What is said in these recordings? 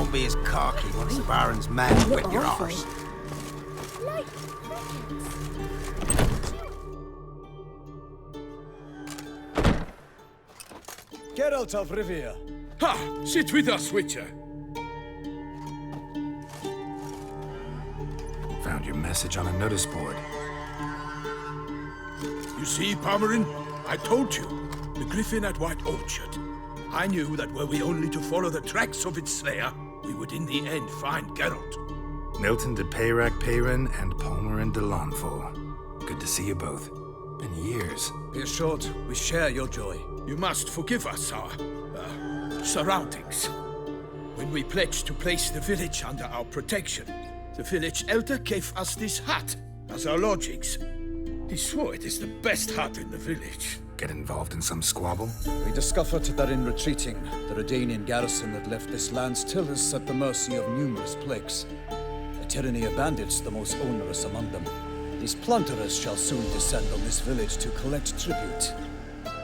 won't be as cocky once the Baron's men whip your arse. Geralt of Rivia. Ha! Sit with us, Witcher. Found your message on a notice board. You see, Palmerin? I told you. The Griffin at White Orchard. I knew that were we only to follow the tracks of its slayer, we would in the end find Geralt. Milton de Peyrac Peyrin and Palmerin de Lawnfall. Good to see you both. Been years. Be assured, we share your joy. You must forgive us our surroundings. When we pledged to place the village under our protection, the village elder gave us this hut as our lodgings. He swore it is the best hut in the village. Get involved in some squabble? We discovered that in retreating, the Redanian garrison that left this land still is at the mercy of numerous plagues. A tyranny of bandits, the most onerous among them. These plunderers shall soon descend on this village to collect tribute.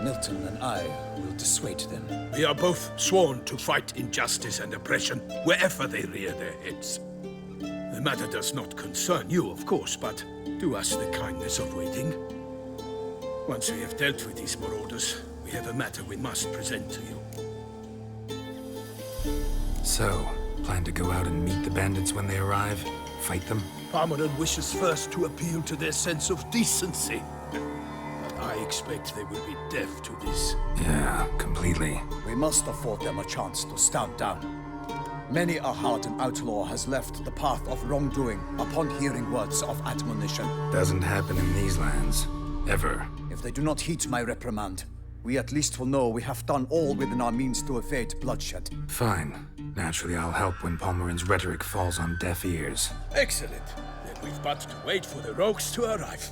Milton and I will dissuade them. We are both sworn to fight injustice and oppression wherever they rear their heads. The matter does not concern you, of course, but do us the kindness of waiting. Once we have dealt with these marauders, we have a matter we must present to you. So, plan to go out and meet the bandits when they arrive? Fight them? Palmerin wishes first to appeal to their sense of decency. But I expect they will be deaf to this. Yeah, completely. We must afford them a chance to stand down. Many a hardened outlaw has left the path of wrongdoing upon hearing words of admonition. Doesn't happen in these lands. Ever. If they do not heed my reprimand, we at least will know we have done all within our means to evade bloodshed. Fine. Naturally, I'll help when Palmerin's rhetoric falls on deaf ears. Excellent. Then we've but to wait for the rogues to arrive.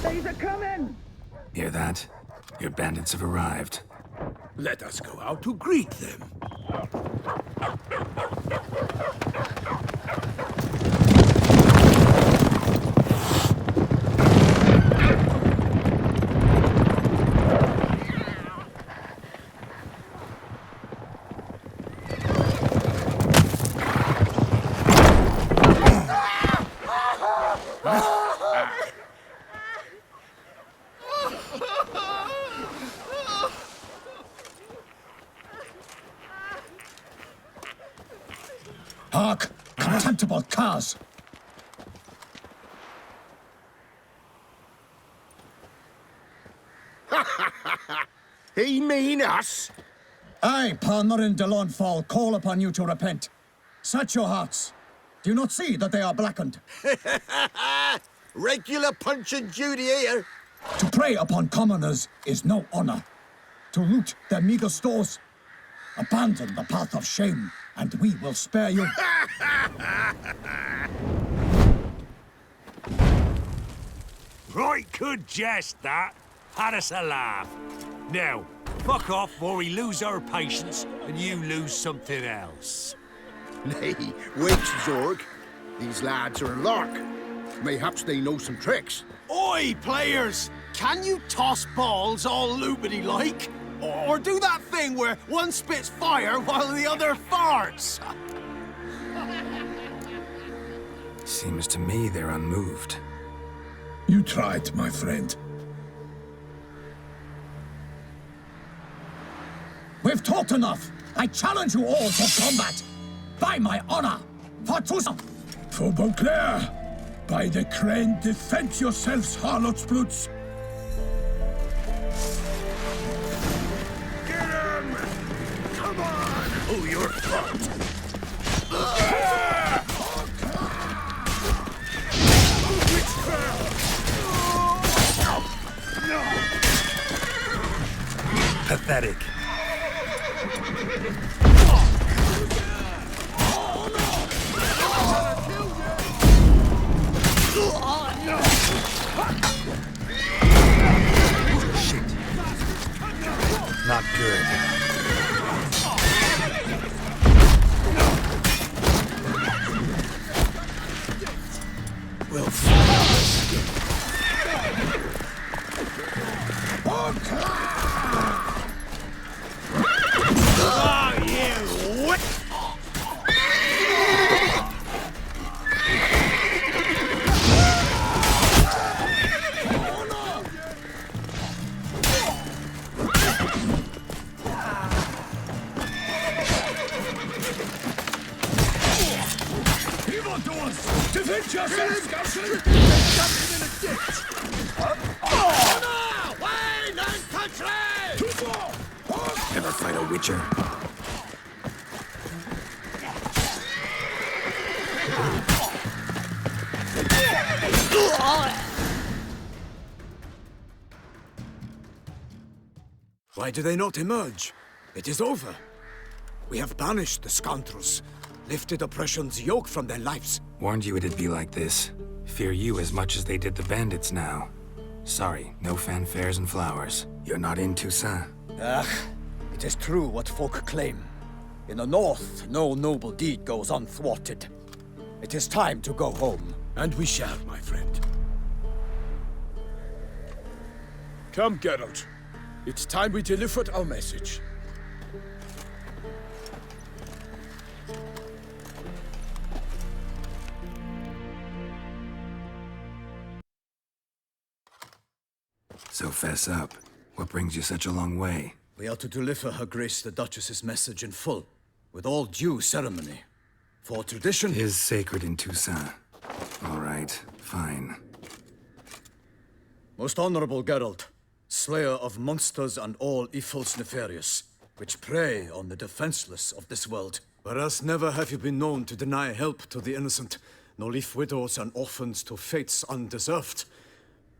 These are coming! Hear that? Your bandits have arrived. Let us go out to greet them. Hark! Contemptible curs! He mean us? I, Palmerin de Lawnfall, call upon you to repent. Set your hearts. Do you not see that they are blackened? Regular Punch and Judy here. To prey upon commoners is no honor. To loot their meager stores, abandon the path of shame, and we will spare you. Right good jest, that. Had us a laugh. Now, fuck off or we lose our patience and you lose something else. Nay, wait, Zorg. These lads are a lark. Mayhaps they know some tricks. Oi, players! Can you toss balls all loopity-like? Or do that thing where one spits fire while the other farts? Seems to me they're unmoved. You tried, my friend. We've talked enough. I challenge you all to combat. By my honor, for Tusa. For Beauclair, by the crane, defend yourselves, harlots brutes. Get him! Come on! Oh, you're fucked. Pathetic. Shit. Not good. Oh, you wit! Defend yourself, Scout! Ever fight a witcher? Why do they not emerge? It is over. We have banished the scoundrels, lifted oppression's yoke from their lives. Warned you it'd be like this. Fear you as much as they did the bandits now. Sorry, no fanfares and flowers. You're not in Toussaint. Ah, it is true what folk claim. In the north, no noble deed goes unthwarted. It is time to go home. And we shall, my friend. Come, Geralt. It's time we delivered our message. So fess up. What brings you such a long way? We are to deliver Her Grace the Duchess's message in full, with all due ceremony. For tradition... Is sacred in Toussaint. All right, fine. Most honorable Geralt, slayer of monsters and all evils nefarious, which prey on the defenseless of this world. Whereas never have you been known to deny help to the innocent, nor leave widows and orphans to fates undeserved.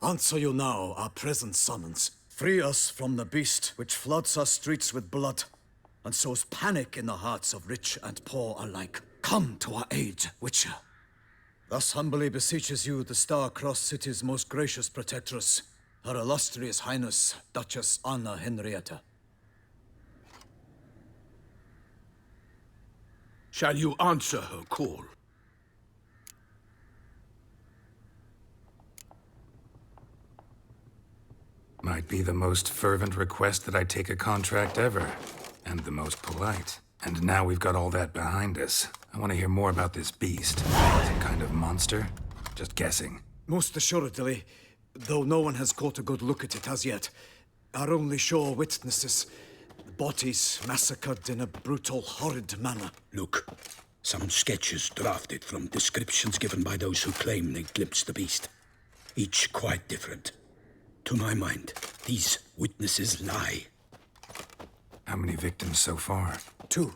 Answer you now our present summons. Free us from the beast which floods our streets with blood, and sows panic in the hearts of rich and poor alike. Come to our aid, Witcher. Thus humbly beseeches you the Star-Crossed City's most gracious protectress, Her Illustrious Highness, Duchess Anna Henrietta. Shall you answer her call? Might be the most fervent request that I take a contract ever. And the most polite. And now we've got all that behind us. I want to hear more about this beast. Some kind of monster? Just guessing. Most assuredly, though no one has caught a good look at it as yet. Our only sure witnesses. Bodies massacred in a brutal, horrid manner. Look, some sketches drafted from descriptions given by those who claim they glimpsed the beast. Each quite different. To my mind, these witnesses lie. How many victims so far? 2.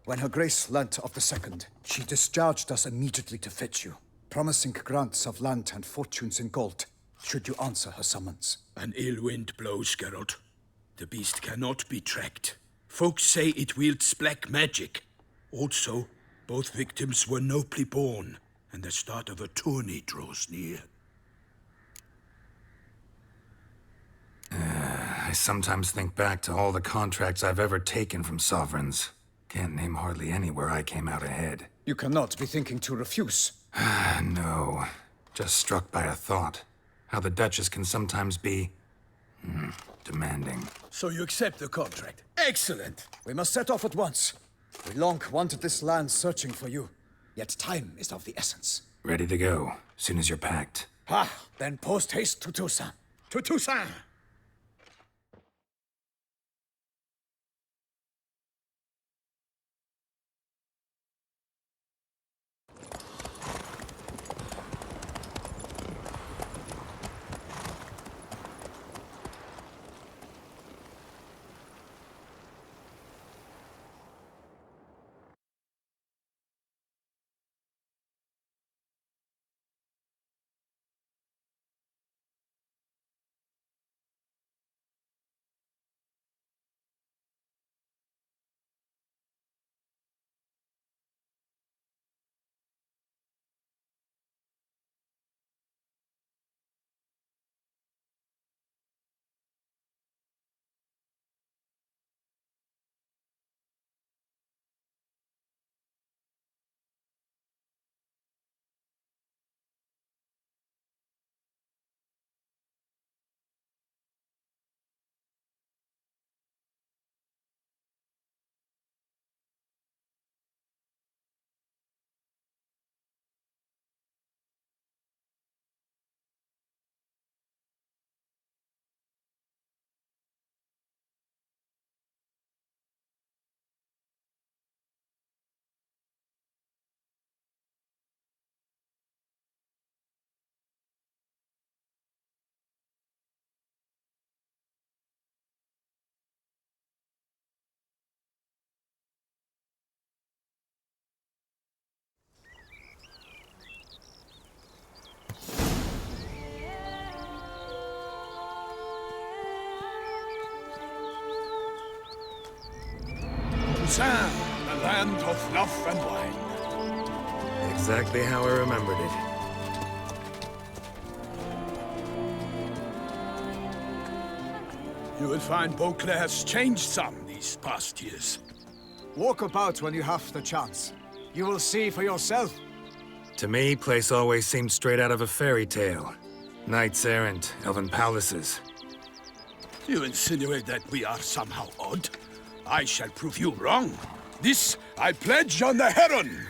When Her Grace learnt of the second, she discharged us immediately to fetch you, promising grants of land and fortunes in gold, should you answer her summons. An ill wind blows, Geralt. The beast cannot be tracked. Folks say it wields black magic. Also, both victims were nobly born, and the start of a tourney draws near. I sometimes think back to all the contracts I've ever taken from sovereigns. Can't name hardly any where I came out ahead. You cannot be thinking to refuse. No. Just struck by a thought. How the Duchess can sometimes be... demanding. So you accept the contract? Excellent! We must set off at once. We long wanted this land searching for you, yet time is of the essence. Ready to go, soon as you're packed. Then post haste to Toussaint. To Toussaint! Toussaint, the land of love and wine. Exactly how I remembered it. You will find Beauclair has changed some these past years. Walk about when you have the chance. You will see for yourself. To me, place always seemed straight out of a fairy tale. Knights errant, elven palaces. You insinuate that we are somehow odd? I shall prove you wrong. This I pledge on the Heron!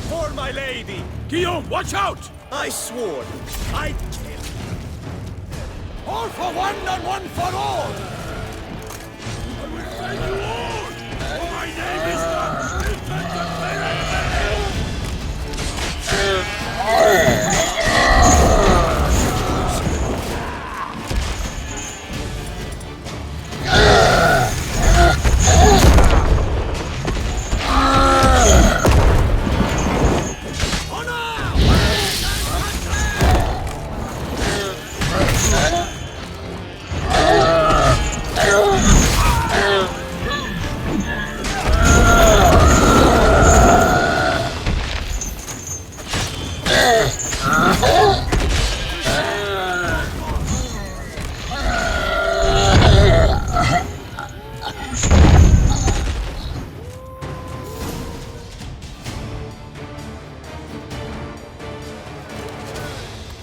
For my lady! Guillaume, watch out! I swore I'd kill. All for one and one for all! I will save you all! For my name is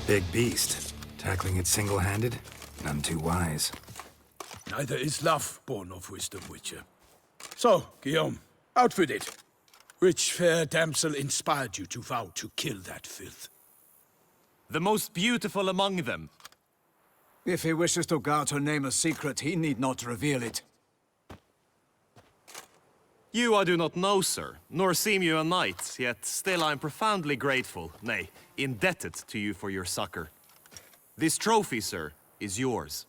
Big beast. Tackling it single-handed? None too wise. Neither is love born of wisdom, Witcher. So, Guillaume, out with it. Which fair damsel inspired you to vow to kill that filth? The most beautiful among them. If he wishes to guard her name a secret, he need not reveal it. You I do not know, sir, nor seem you a knight, yet still I am profoundly grateful, nay, indebted to you for your succor. This trophy, sir, is yours.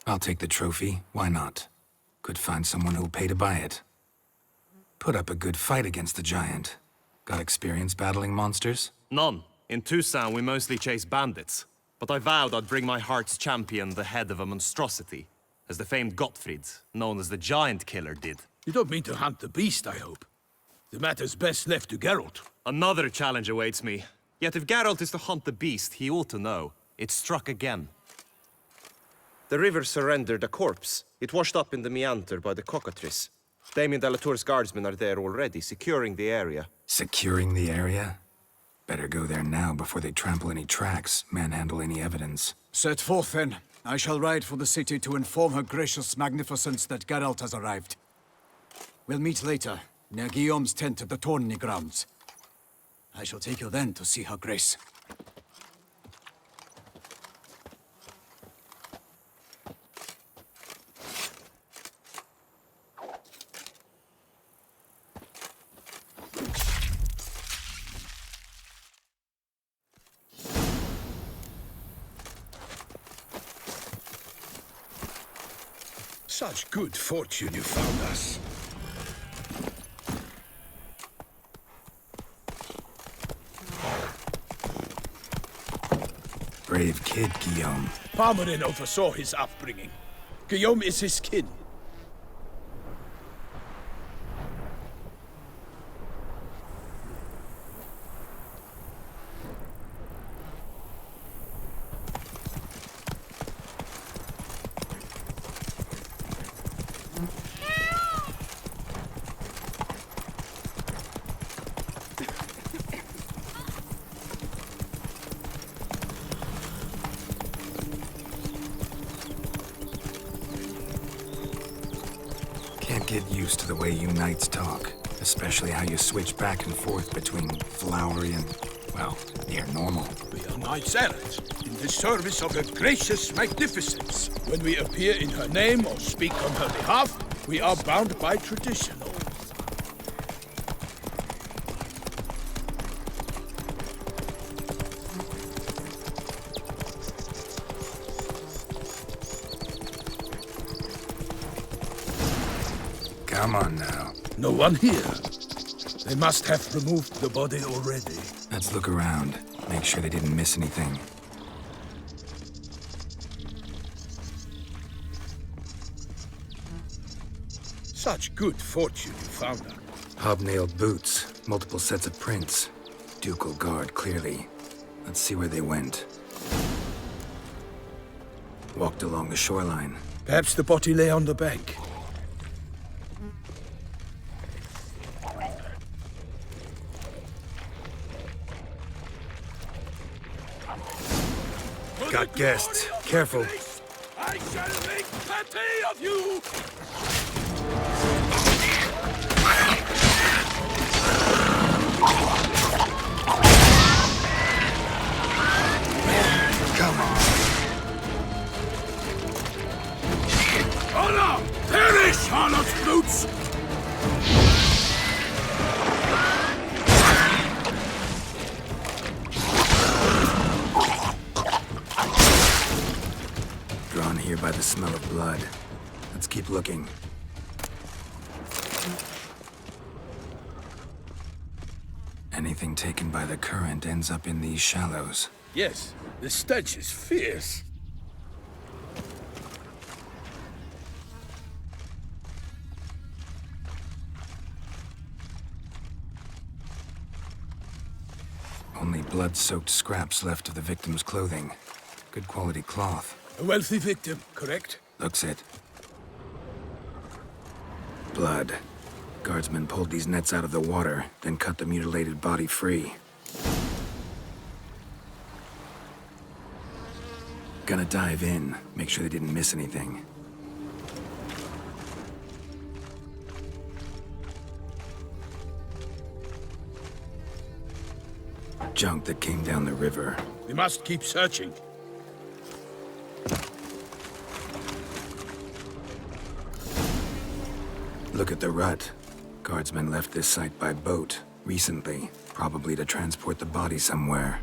I'll take the trophy. Why not? Could find someone who'll pay to buy it. Put up a good fight against the giant. Got experience battling monsters? None. In Toussaint we mostly chase bandits. But I vowed I'd bring my heart's champion the head of a monstrosity, as the famed Gottfried, known as the Giant Killer, did. You don't mean to hunt the beast, I hope. The matter's best left to Geralt. Another challenge awaits me. Yet if Geralt is to hunt the beast, he ought to know. It struck again. The river surrendered a corpse. It washed up in the meander by the cockatrice. Damien de la Tour's guardsmen are there already, securing the area. Securing the area? Better go there now before they trample any tracks, manhandle any evidence. Set forth, then. I shall ride for the city to inform her gracious magnificence that Geralt has arrived. We'll meet later, near Guillaume's tent at the tourney grounds. I shall take you then to see her grace. Such good fortune you found us. Brave kid, Guillaume. Palmerin oversaw his upbringing. Guillaume is his kin. get used to the way you knights talk, especially how you switch back and forth between flowery and, well, near normal. We are knights errant, in the service of her gracious magnificence. When we appear in her name or speak on her behalf, we are bound by tradition. Come on now. No one here. They must have removed the body already. Let's look around. Make sure they didn't miss anything. Such good fortune you found her. Hobnailed boots, multiple sets of prints. Ducal guard, clearly. Let's see where they went. Walked along the shoreline. Perhaps the body lay on the bank. Got guests. Careful. I shall make pate of you! Come on. Honor! Perish, harlot brutes! Drawn here by the smell of blood. Let's keep looking. Anything taken by the current ends up in these shallows. Yes, the stench is fierce. Only blood-soaked scraps left of the victim's clothing. Good quality cloth. A wealthy victim, correct? Looks it. Blood. Guardsmen pulled these nets out of the water, then cut the mutilated body free. Gonna dive in, make sure they didn't miss anything. Junk that came down the river. We must keep searching. Look at the rut. Guardsmen left this site by boat recently, probably to transport the body somewhere.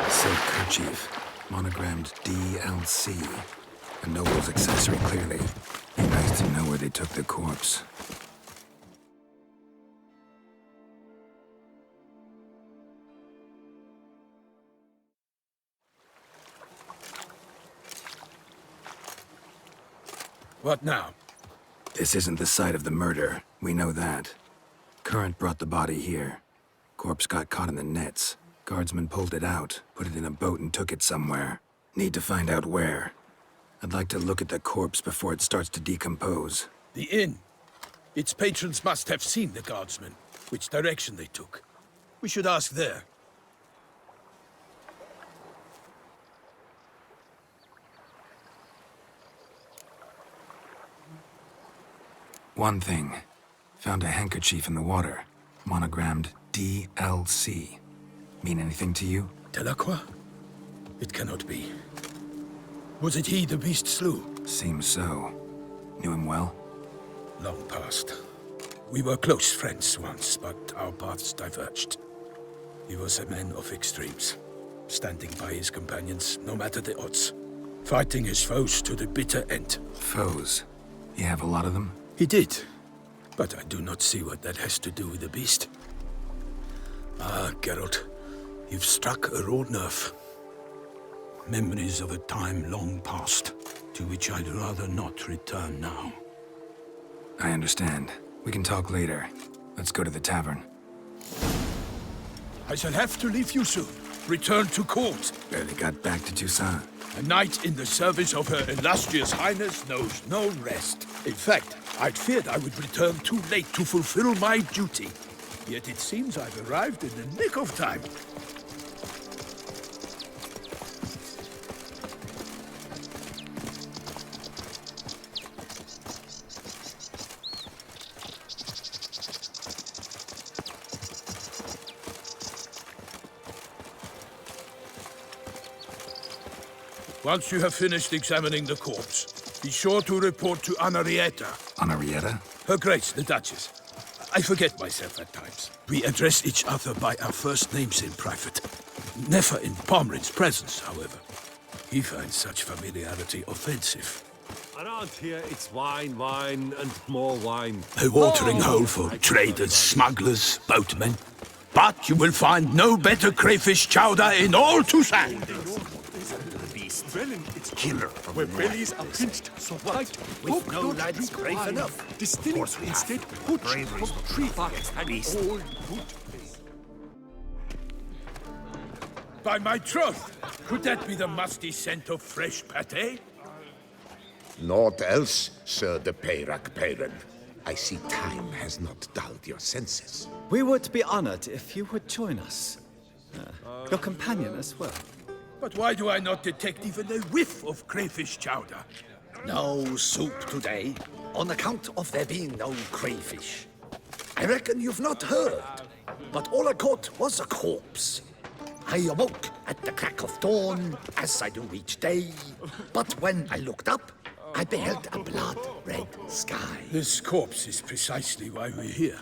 Silk kerchief, monogrammed DLC. A noble's accessory, clearly. Be nice to know where they took the corpse. What now? This isn't the site of the murder. We know that. Current brought the body here. Corpse got caught in the nets. Guardsmen pulled it out, put it in a boat and took it somewhere. Need to find out where. I'd like to look at the corpse before it starts to decompose. The inn. Its patrons must have seen the guardsmen, which direction they took. We should ask there. One thing. Found a handkerchief in the water. Monogrammed DLC. Mean anything to you? Delacroix? It cannot be. Was it he the beast slew? Seems so. Knew him well? Long past. We were close friends once, but our paths diverged. He was a man of extremes, standing by his companions no matter the odds, fighting his foes to the bitter end. Foes? You have a lot of them? He did, but I do not see what that has to do with the beast. Ah, Geralt, you've struck a raw nerve. Memories of a time long past, to which I'd rather not return now. I understand. We can talk later. Let's go to the tavern. I shall have to leave you soon. Return to court. Barely got back to Toussaint. A knight in the service of Her Illustrious Highness knows no rest. In fact, I'd feared I would return too late to fulfill my duty. Yet it seems I've arrived in the nick of time. Once you have finished examining the corpse, be sure to report to Anarietta. Anarietta? Her Grace, the Duchess. I forget myself at times. We address each other by our first names in private. Never in Pomrin's presence, however. He finds such familiarity offensive. Around here, it's wine, wine, and more wine. A watering hole for traders, smugglers, boatmen. But you will find no better crayfish chowder in all Toussaint. It's killer. Where bellies are pinched so tight, with no lads brave enough. Distilling instead, put from tree bark and old wood. By my troth, could that be the musty scent of fresh pâté? Naught else, Sir de Peyrac-Peyran. I see time has not dulled your senses. We would be honored if you would join us. Your companion as well. But why do I not detect even a whiff of crayfish chowder? No soup today, on account of there being no crayfish. I reckon you've not heard, but all I caught was a corpse. I awoke at the crack of dawn, as I do each day, but when I looked up, I beheld a blood-red sky. This corpse is precisely why we're here.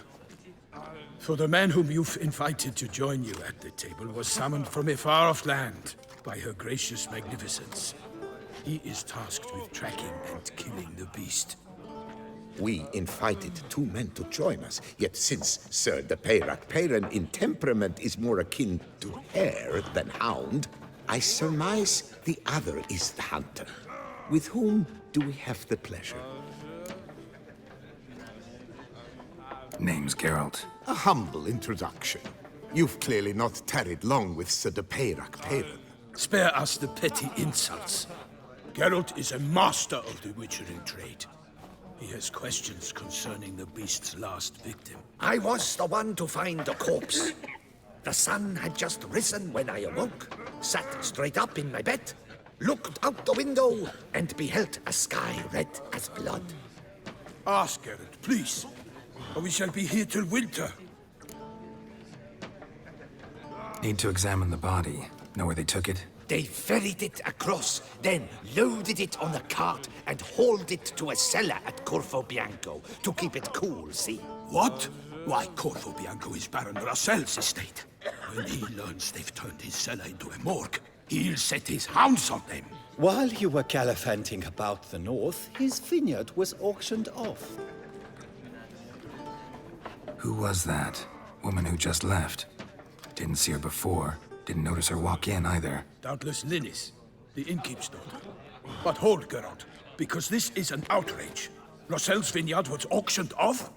For the man whom you've invited to join you at the table was summoned from a far-off land by her gracious magnificence. He is tasked with tracking and killing the beast. We invited two men to join us, yet since Sir de Peyrac-Peyran in temperament is more akin to hare than hound, I surmise the other is the hunter. With whom do we have the pleasure? Name's Geralt. A humble introduction. You've clearly not tarried long with Sir de Peyrac-Peyran. Spare us the petty insults. Geralt is a master of the witchering trade. He has questions concerning the beast's last victim. I was the one to find the corpse. The sun had just risen when I awoke, sat straight up in my bed, looked out the window, and beheld a sky red as blood. Ask Geralt, please, or we shall be here till winter. Need to examine the body. Know where they took it? They ferried it across, then loaded it on a cart and hauled it to a cellar at Corvo Bianco to keep it cool, see? What? Why, Corvo Bianco is Baron Russell's estate. When he learns they've turned his cellar into a morgue, he'll set his hounds on them. While you were gallivanting about the north, his vineyard was auctioned off. Who was that? Woman who just left. Didn't see her before. Didn't notice her walk in either. Doubtless Linnis, the innkeep's daughter. But hold, Geralt, because this is an outrage. Russell's vineyard was auctioned off?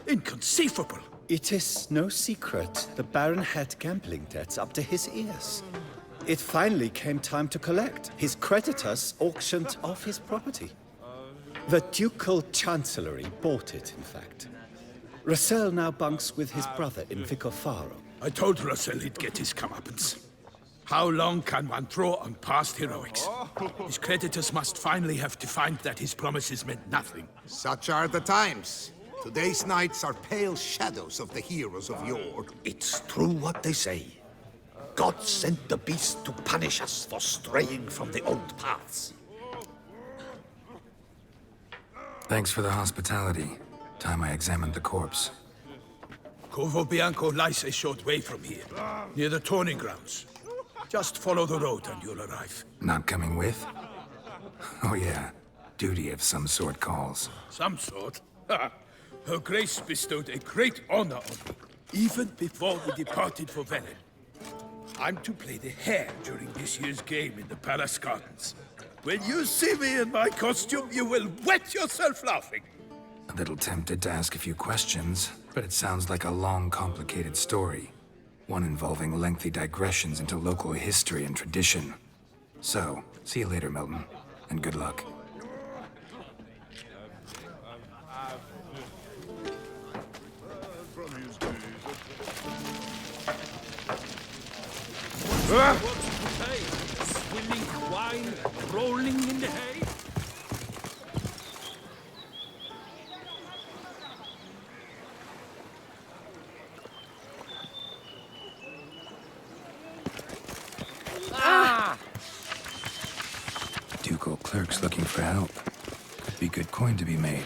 Inconceivable. It is no secret the Baron had gambling debts up to his ears. It finally came time to collect. His creditors auctioned off his property. The Ducal Chancellery bought it, in fact. Russell now bunks with his brother in Vicofaro. I told Russell he'd get his comeuppance. How long can one throw on past heroics? His creditors must finally have defined that his promises meant nothing. Such are the times. Today's knights are pale shadows of the heroes of yore. It's true what they say. God sent the beast to punish us for straying from the old paths. Thanks for the hospitality. Time I examined the corpse. Corvo Bianco lies a short way from here, near the turning grounds. Just follow the road and you'll arrive. Not coming with? Oh yeah, duty of some sort calls. Some sort? Her Grace bestowed a great honor on me, even before we departed for Velen. I'm to play the hare during this year's game in the Palace Gardens. When you see me in my costume, you will wet yourself laughing. A little tempted to ask a few questions, but it sounds like a long, complicated story. One involving lengthy digressions into local history and tradition. So, see you later, Milton, and good luck. Swilling wine, rolling in the hay. Ducal clerks looking for help. Could be good coin to be made.